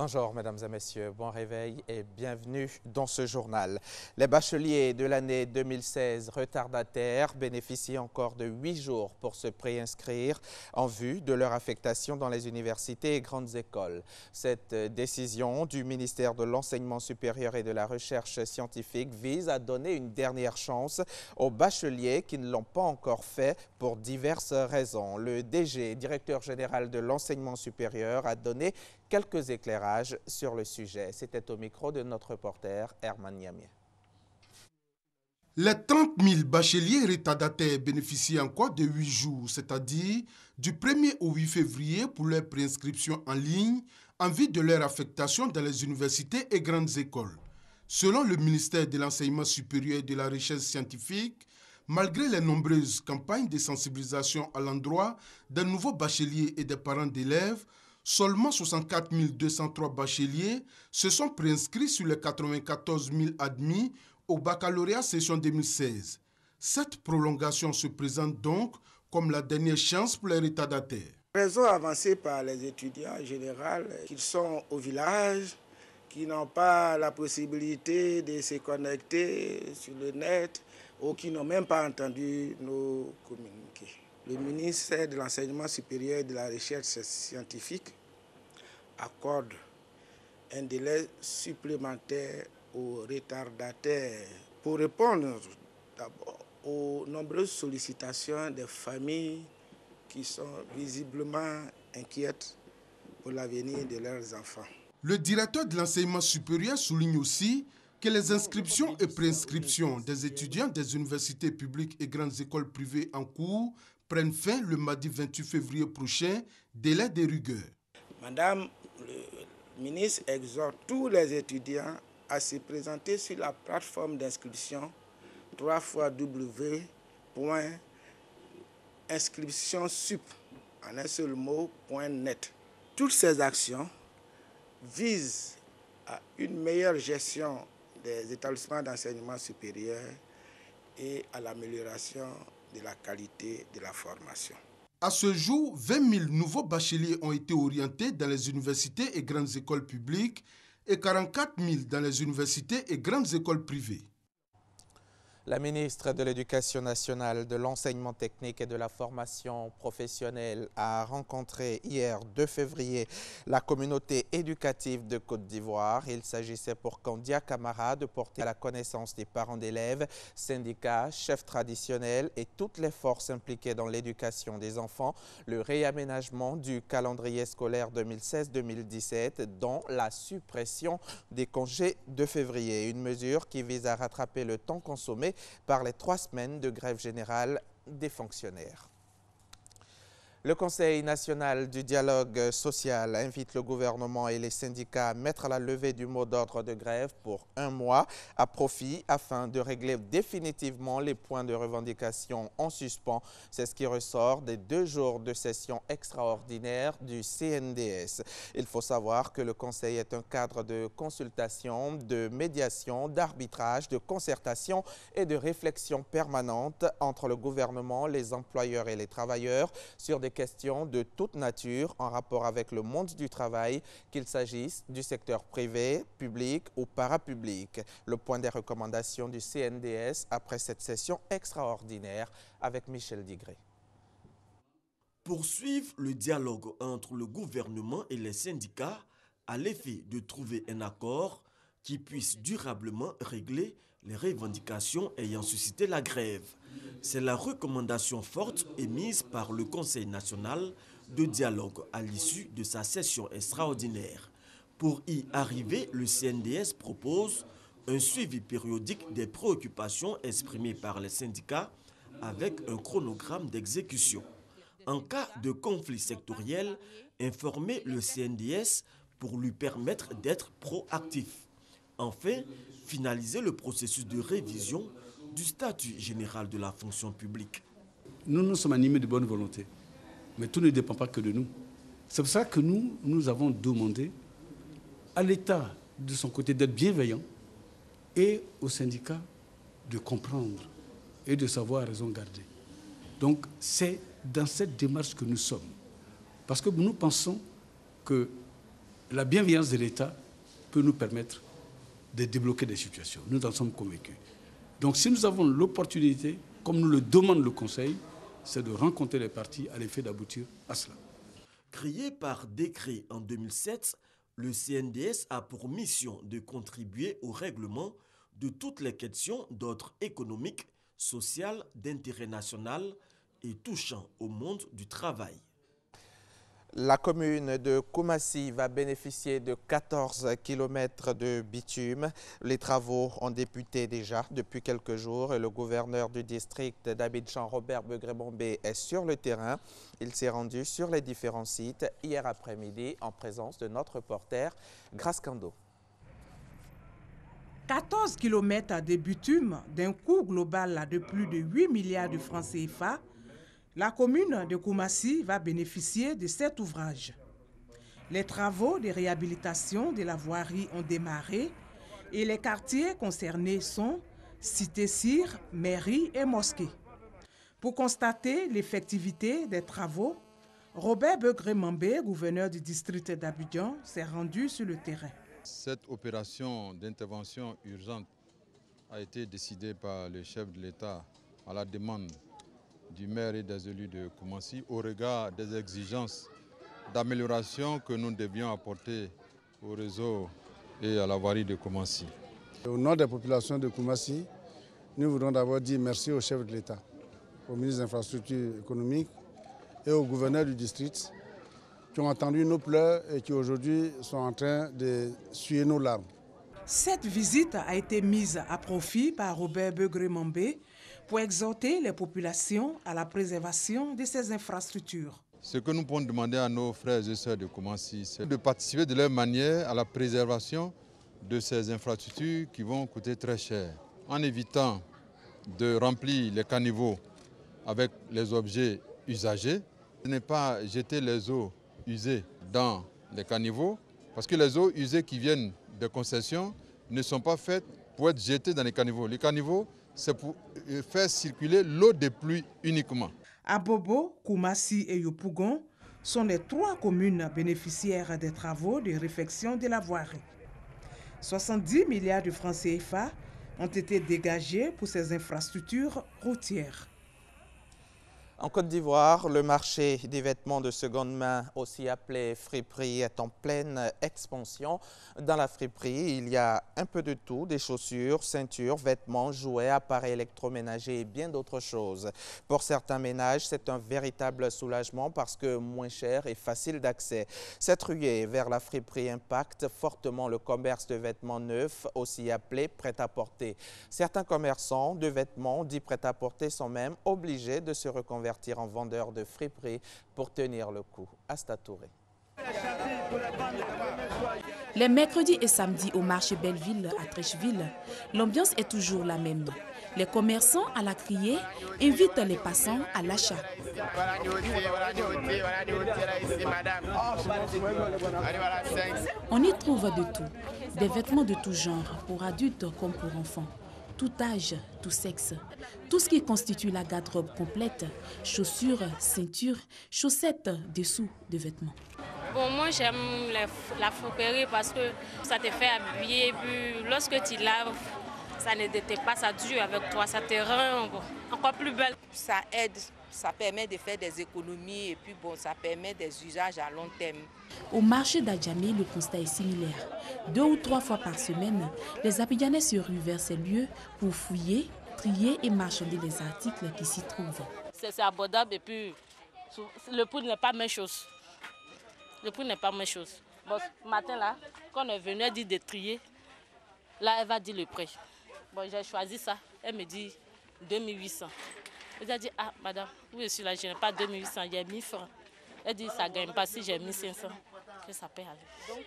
Bonjour mesdames et messieurs, bon réveil et bienvenue dans ce journal. Les bacheliers de l'année 2016 retardataires bénéficient encore de 8 jours pour se préinscrire en vue de leur affectation dans les universités et grandes écoles. Cette décision du ministère de l'Enseignement supérieur et de la Recherche scientifique vise à donner une dernière chance aux bacheliers qui ne l'ont pas encore fait pour diverses raisons. Le DG, directeur général de l'Enseignement supérieur, a donné quelques éclairages sur le sujet. C'était au micro de notre reporter Herman Niamé. Les 30 000 bacheliers retardataires bénéficient encore de 8 jours, c'est-à-dire du 1er au 8 février pour leur préinscription en ligne en vue de leur affectation dans les universités et grandes écoles. Selon le ministère de l'Enseignement supérieur et de la Recherche scientifique, malgré les nombreuses campagnes de sensibilisation à l'endroit des nouveaux bacheliers et des parents d'élèves, seulement 64 203 bacheliers se sont préinscrits sur les 94 000 admis au baccalauréat session 2016. Cette prolongation se présente donc comme la dernière chance pour les retardataires. Raison avancée par les étudiants en général, qu'ils sont au village, qui n'ont pas la possibilité de se connecter sur le net ou qui n'ont même pas entendu nos communiqués. Le ministère de l'Enseignement supérieur et de la Recherche scientifique accorde un délai supplémentaire aux retardataires pour répondre d'abord aux nombreuses sollicitations des familles qui sont visiblement inquiètes pour l'avenir de leurs enfants. Le directeur de l'enseignement supérieur souligne aussi que les inscriptions et préinscriptions des étudiants des universités publiques et grandes écoles privées en cours prennent fin le mardi 28 février prochain, délai de rigueur. Madame le ministre exhorte tous les étudiants à se présenter sur la plateforme d'inscription www.inscriptionsup en un seul mot.net. Toutes ces actions visent à une meilleure gestion des établissements d'enseignement supérieur et à l'amélioration de la qualité de la formation. À ce jour, 20 000 nouveaux bacheliers ont été orientés dans les universités et grandes écoles publiques et 44 000 dans les universités et grandes écoles privées. La ministre de l'Éducation nationale, de l'enseignement technique et de la formation professionnelle a rencontré hier 2 février la communauté éducative de Côte d'Ivoire. Il s'agissait pour Kandia Camara de porter à la connaissance des parents d'élèves, syndicats, chefs traditionnels et toutes les forces impliquées dans l'éducation des enfants le réaménagement du calendrier scolaire 2016-2017 dont la suppression des congés de février. Une mesure qui vise à rattraper le temps consommé par les 3 semaines de grève générale des fonctionnaires. Le Conseil national du dialogue social invite le gouvernement et les syndicats à mettre la levée du mot d'ordre de grève pour 1 mois à profit afin de régler définitivement les points de revendication en suspens. C'est ce qui ressort des 2 jours de session extraordinaire du CNDS. Il faut savoir que le Conseil est un cadre de consultation, de médiation, d'arbitrage, de concertation et de réflexion permanente entre le gouvernement, les employeurs et les travailleurs sur des questions de toute nature en rapport avec le monde du travail, qu'il s'agisse du secteur privé, public ou parapublic. Le point des recommandations du CNDS après cette session extraordinaire avec Michel Digré. Poursuivre le dialogue entre le gouvernement et les syndicats à l'effet de trouver un accord qui puisse durablement régler les revendications ayant suscité la grève. C'est la recommandation forte émise par le Conseil national de dialogue à l'issue de sa session extraordinaire. Pour y arriver, le CNDS propose un suivi périodique des préoccupations exprimées par les syndicats avec un chronogramme d'exécution. En cas de conflit sectoriel, informer le CNDS pour lui permettre d'être proactif. Enfin, finaliser le processus de révision du statut général de la fonction publique. Nous sommes animés de bonne volonté, mais tout ne dépend pas que de nous. C'est pour ça que nous avons demandé à l'État, de son côté, d'être bienveillant et aux syndicats de comprendre et de savoir raison garder. Donc, c'est dans cette démarche que nous sommes. Parce que nous pensons que la bienveillance de l'État peut nous permettre de débloquer des situations. Nous en sommes convaincus. Donc si nous avons l'opportunité, comme nous le demande le Conseil, c'est de rencontrer les partis à l'effet d'aboutir à cela. Créé par décret en 2007, le CNDS a pour mission de contribuer au règlement de toutes les questions d'ordre économique, social, d'intérêt national et touchant au monde du travail. La commune de Koumassi va bénéficier de 14 km de bitume. Les travaux ont débuté déjà depuis quelques jours et le gouverneur du district d'Abidjan, Robert Begré-Bombé, est sur le terrain. Il s'est rendu sur les différents sites hier après-midi en présence de notre reporter Grace Kando. 14 km de bitume d'un coût global de plus de 8 milliards de francs CFA. La commune de Koumassi va bénéficier de cet ouvrage. Les travaux de réhabilitation de la voirie ont démarré et les quartiers concernés sont Cité-Cyr, mairie et mosquée. Pour constater l'effectivité des travaux, Robert Begré-Bombé, gouverneur du district d'Abidjan, s'est rendu sur le terrain. Cette opération d'intervention urgente a été décidée par le chef de l'État à la demande du maire et des élus de Koumassi au regard des exigences d'amélioration que nous devions apporter au réseau et à la voirie de Koumassi. Au nom des populations de Koumassi, nous voudrons d'abord dire merci au chef de l'État, au ministre des Infrastructures économiques et au gouverneur du district qui ont entendu nos pleurs et qui aujourd'hui sont en train de suer nos larmes. Cette visite a été mise à profit par Robert Begré-Bombé pour exhorter les populations à la préservation de ces infrastructures. Ce que nous pouvons demander à nos frères et sœurs de Koumassi, c'est de participer de leur manière à la préservation de ces infrastructures qui vont coûter très cher, en évitant de remplir les caniveaux avec les objets usagés, de ne pas jeter les eaux usées dans les caniveaux, parce que les eaux usées qui viennent des concessions ne sont pas faites pour être jetées dans les caniveaux. Les caniveaux, c'est pour faire circuler l'eau des pluies uniquement. Abobo, Koumassi et Yopougon sont les 3 communes bénéficiaires des travaux de réfection de la voirie. 70 milliards de francs CFA ont été dégagés pour ces infrastructures routières. En Côte d'Ivoire, le marché des vêtements de seconde main, aussi appelé friperie, est en pleine expansion. Dans la friperie, il y a un peu de tout, des chaussures, ceintures, vêtements, jouets, appareils électroménagers et bien d'autres choses. Pour certains ménages, c'est un véritable soulagement parce que moins cher et facile d'accès. Cette ruée vers la friperie impacte fortement le commerce de vêtements neufs, aussi appelé prêt-à-porter. Certains commerçants de vêtements dits prêt-à-porter sont même obligés de se reconvertir en vendeur de friperie pour tenir le coup. Asta Touré. Les mercredis et samedis au marché Belleville à Trècheville, l'ambiance est toujours la même. Les commerçants à la criée invitent les passants à l'achat. On y trouve de tout, des vêtements de tout genre, pour adultes comme pour enfants. Tout âge, tout sexe, tout ce qui constitue la garde-robe complète, chaussures, ceintures, chaussettes, dessous de vêtements. Bon, moi j'aime la friperie parce que ça te fait habiller et puis lorsque tu laves, ça ne détecte pas, ça dure avec toi, ça te rend encore plus belle. Ça aide, ça permet de faire des économies et puis bon, ça permet des usages à long terme. Au marché d'Adjamé, le constat est similaire. 2 ou 3 fois par semaine, les Abidjanais se ruent vers ces lieux pour fouiller, trier et marchander les articles qui s'y trouvent. C'est abordable et puis le prix n'est pas la même chose. Le prix n'est pas la même chose. Bon, ce matin là, quand on est venu, elle dit de trier. Là, elle va dire le prix. Bon, j'ai choisi ça. Elle me dit 2800. Elle a dit, ah madame, oui, je suis là, je n'ai pas 2800, il y a 1000 francs. Elle dit, ça ne gagne pas si j'ai 1500. Que ça paie avec.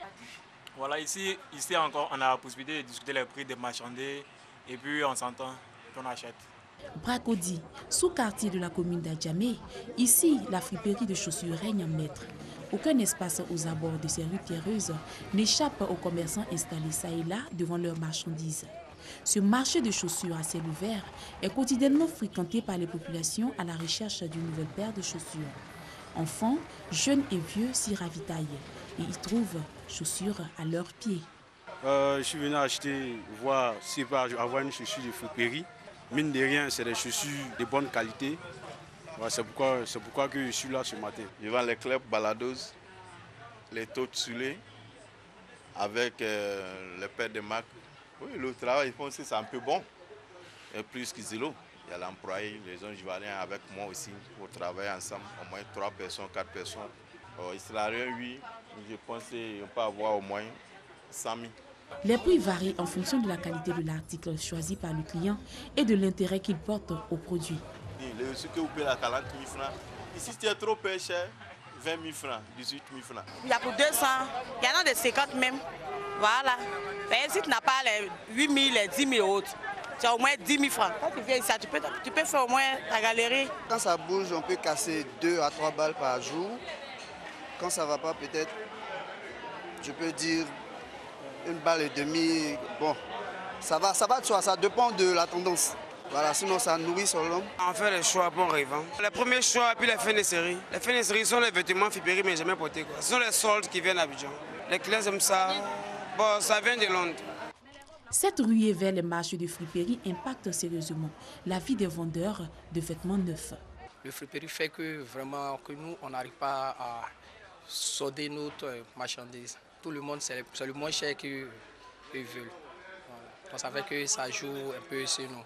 Voilà, ici encore, on a la possibilité de discuter les prix des marchandises et puis on s'entend qu'on achète. Bracodi, sous-quartier de la commune d'Adjamé, ici, la friperie de chaussures règne en maître. Aucun espace aux abords de ces rues pierreuses n'échappe aux commerçants installés ça et là devant leurs marchandises. Ce marché de chaussures à ciel ouvert est quotidiennement fréquenté par les populations à la recherche d'une nouvelle paire de chaussures. Enfants, jeunes et vieux s'y ravitaillent. et y trouvent chaussures à leurs pieds. Je suis venu acheter, voir si je peux avoir une chaussure de friperie. Mine de rien, c'est des chaussures de bonne qualité. Ouais, c'est pourquoi que je suis là ce matin. Je vends les clubs baladoses, les taux soulés avec les paires de marque. Oui, le travail, je pense que c'est un peu bon. Et plus qu'Isilo, il y a l'employé, les gens ivoiriens avec moi aussi pour travailler ensemble, au moins 3 personnes, 4 personnes. Israélien, oui, je pense qu'on peut avoir au moins 100 000. Les prix varient en fonction de la qualité de l'article choisi par le client et de l'intérêt qu'il porte au produit. Ce que vous payez à 40 000 francs, ici c'était trop peu cher, 20 000 francs, 18 000 francs. Il y a pour 200, il y en a de 50 même. Voilà. Mais si tu n'as pas les 8 000, les 10 000 autres, tu as au moins 10 000 francs. Quand tu viens ici, tu peux faire au moins ta galerie. Quand ça bouge, on peut casser 2 à 3 balles par jour. Quand ça ne va pas, peut-être, je peux dire 1 balle et demie. Bon, ça va de soi, ça dépend de la tendance. Voilà, sinon ça nourrit sur l'homme. On fait les choix pour revendre. Les premiers choix, puis les fins de série. Les fins de série sont les vêtements friperies, mais jamais portés. Ce sont les soldes qui viennent à Abidjan. Les clients aiment ça. Bon, ça vient de Londres. Cette ruée vers les marchés de friperie impacte sérieusement la vie des vendeurs de vêtements neufs. Le friperie fait que vraiment que nous, on n'arrive pas à solder notre marchandise. Tout le monde, c'est le moins cher qu'ils veulent. Donc ça fait que ça joue un peu sur nous.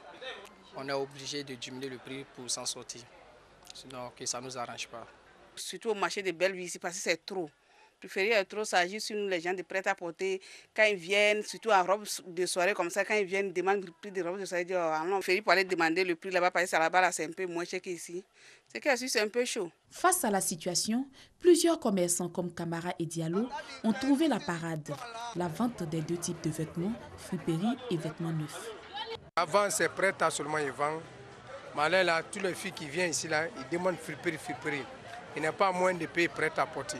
On est obligé de diminuer le prix pour s'en sortir. Sinon, ça ne nous arrange pas. Surtout au marché de Belleville ici, parce que c'est trop. Préférer est trop, ça agit sur nous, les gens de prêt-à-porter. Quand ils viennent, surtout en robe de soirée comme ça, quand ils viennent, ils demandent le prix de robe de soirée. Ils disent, oh non, préférer pour aller demander le prix là-bas, parce que là-bas, là, c'est un peu moins cher qu'ici. C'est qu'ici, c'est un peu chaud. Face à la situation, plusieurs commerçants comme Camara et Diallo ont trouvé la parade. La vente des 2 types de vêtements, friperie et vêtements neufs. Avant, c'est prêt à seulement y vendre. Mais là, toutes les filles qui viennent ici, là, ils demandent friperie. Il n'y a pas moins de pays prêts à porter.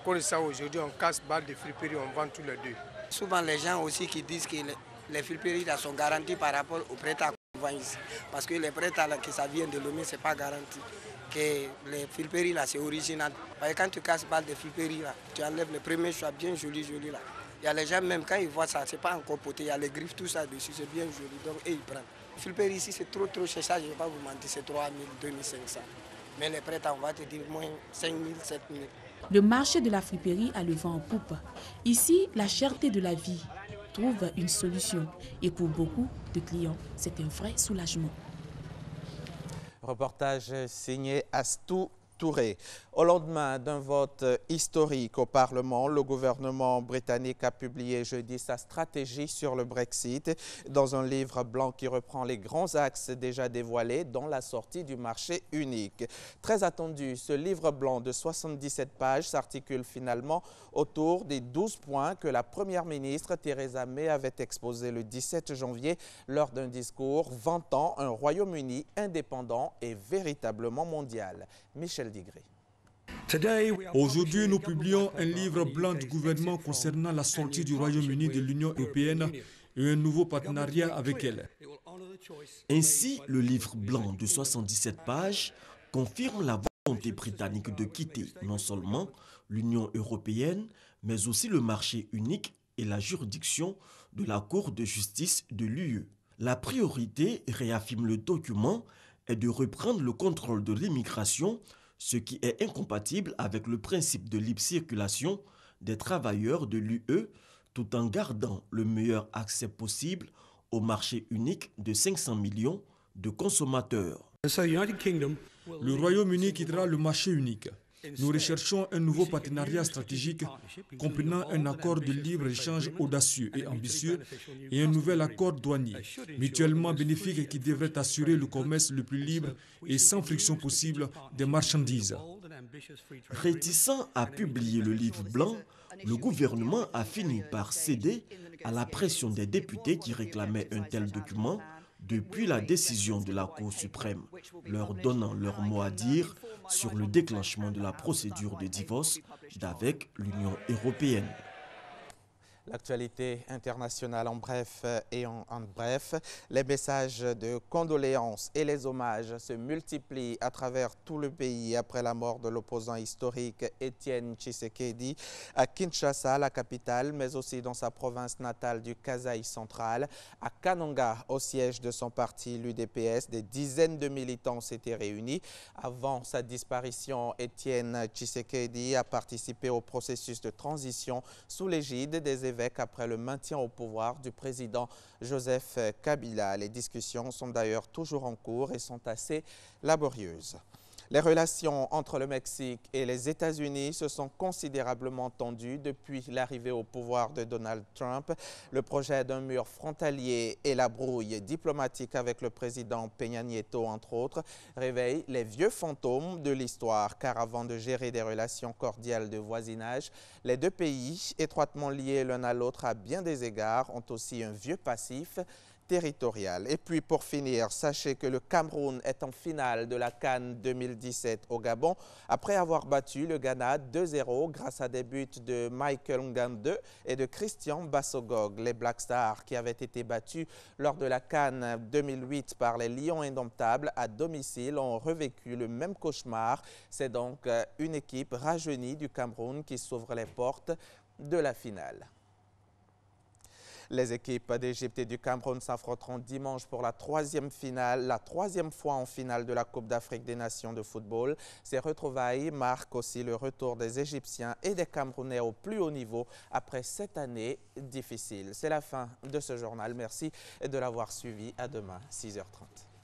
Comme ça, aujourd'hui, on casse balle de friperie, on vend tous les 2. Souvent, les gens aussi qui disent que les friperies là, sont garanties par rapport aux prêts à qu'on vend ici. Parce que les prêts à que ça vient de Lomé, ce n'est pas garanti. Que les friperies là, c'est original. Parce que quand tu casses balle de friperie là, tu enlèves les premiers choix bien jolis là. Il y a les gens, même quand ils voient ça, ce n'est pas encore poté, il y a les griffes, tout ça dessus, c'est bien joli. Donc, ils prennent. Friperie ici, c'est trop cher, ça, je ne vais pas vous mentir, c'est 3 000, 2 500. Mais les prêts, on va te dire moins 5 000, 7 000. Le marché de la friperie a le vent en poupe. Ici, la cherté de la vie trouve une solution. Et pour beaucoup de clients, c'est un vrai soulagement. Reportage signé Astou Touré. Au lendemain d'un vote historique au Parlement, le gouvernement britannique a publié jeudi sa stratégie sur le Brexit dans un livre blanc qui reprend les grands axes déjà dévoilés dont la sortie du marché unique. Très attendu, ce livre blanc de 77 pages s'articule finalement autour des 12 points que la première ministre Theresa May avait exposés le 17 janvier lors d'un discours vantant un Royaume-Uni indépendant et véritablement mondial. Michel Digré. Aujourd'hui, nous publions un livre blanc du gouvernement concernant la sortie du Royaume-Uni de l'Union européenne et un nouveau partenariat avec elle. Ainsi, le livre blanc de 77 pages confirme la volonté britannique de quitter non seulement l'Union européenne, mais aussi le marché unique et la juridiction de la Cour de justice de l'UE. La priorité, réaffirme le document, est de reprendre le contrôle de l'immigration, ce qui est incompatible avec le principe de libre circulation des travailleurs de l'UE, tout en gardant le meilleur accès possible au marché unique de 500 millions de consommateurs. Le Royaume-Uni quittera le marché unique. Nous recherchons un nouveau partenariat stratégique comprenant un accord de libre-échange audacieux et ambitieux et un nouvel accord douanier mutuellement bénéfique qui devrait assurer le commerce le plus libre et sans friction possible des marchandises. Réticent à publier le livre blanc, le gouvernement a fini par céder à la pression des députés qui réclamaient un tel document depuis la décision de la Cour suprême, leur donnant leur mot à dire sur le déclenchement de la procédure de divorce d'avec l'Union européenne. L'actualité internationale en bref et en bref, les messages de condoléances et les hommages se multiplient à travers tout le pays après la mort de l'opposant historique Étienne Tshisekedi à Kinshasa, la capitale, mais aussi dans sa province natale du Kasaï central. À Kananga, au siège de son parti, l'UDPS, des dizaines de militants s'étaient réunis. Avant sa disparition, Étienne Tshisekedi a participé au processus de transition sous l'égide des évêques après le maintien au pouvoir du président Joseph Kabila. Les discussions sont d'ailleurs toujours en cours et sont assez laborieuses. Les relations entre le Mexique et les États-Unis se sont considérablement tendues depuis l'arrivée au pouvoir de Donald Trump. Le projet d'un mur frontalier et la brouille diplomatique avec le président Peña Nieto, entre autres, réveillent les vieux fantômes de l'histoire. Car avant de gérer des relations cordiales de voisinage, les deux pays, étroitement liés l'un à l'autre à bien des égards, ont aussi un vieux passif territorial. Et puis pour finir, sachez que le Cameroun est en finale de la CAN 2017 au Gabon après avoir battu le Ghana 2-0 grâce à des buts de Michael Ngande et de Christian Bassogog. Les Black Stars qui avaient été battus lors de la CAN 2008 par les Lions indomptables à domicile ont revécu le même cauchemar. C'est donc une équipe rajeunie du Cameroun qui s'ouvre les portes de la finale. Les équipes d'Égypte et du Cameroun s'affronteront dimanche pour la troisième fois en finale de la Coupe d'Afrique des Nations de football. Ces retrouvailles marquent aussi le retour des Égyptiens et des Camerounais au plus haut niveau après cette année difficile. C'est la fin de ce journal. Merci de l'avoir suivi. À demain, 6h30.